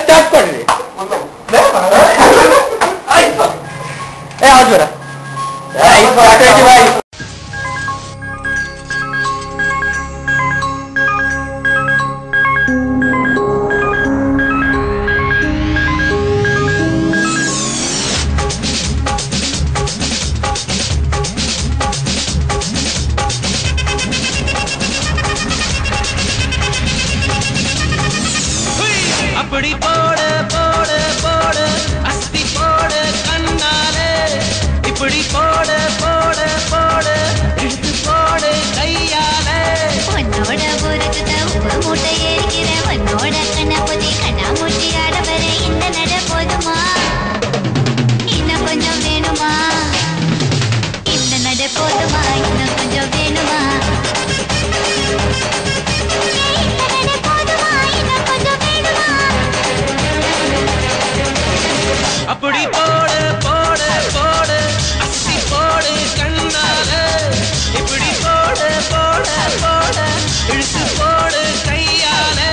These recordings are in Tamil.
स्टार्ट कर दे ए आज बड़ा इस बात है भाई அப்படி போடு போடு போடு அஸ்தி போடு கண்ணாலே இப்படி போடு போடு போடு இழுத்து போடு கையாலே உன்னோட பொறுத்து உப்பு மூட்டை ஏறிக்கிற உன்னோட கண்ணாமூச்சி கண்ணாமூச்சி ஆட வர இந்த நட போதுமா இன்னும் கொஞ்சம் வேணுமா இந்த நட போதுமா இன்னும் கொஞ்சம் வேணுமா அப்படி போடு போடு போடு அஸ்தி போடு கண்ணாலே இப்படி போடு போடு போடு இழுத்து போடு கையாலே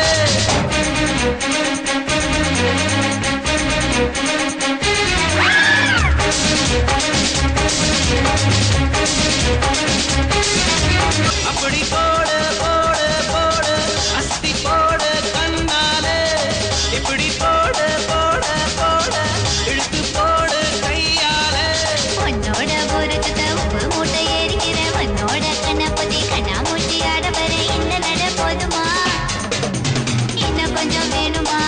அப்படி போடு போடு போடு அஸ்தி போடு கண்ணாலே இப்படி போடு போடு போடு இழுத்து போடு கையாலே உன்னோட பொறுத்து உப்பு மூட்டை ஏறிக்கிற உன்னோட கண்ணாமூச்சி கண்ணாமூச்சி ஆட வர இந்த நட போதுமா இன்னும் கொஞ்சம் வேணுமா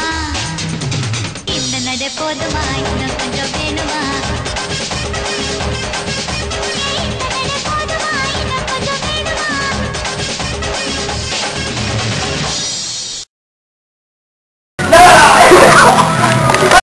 இந்த நட போதுமா இன்னும் கொஞ்சம் வேணுமா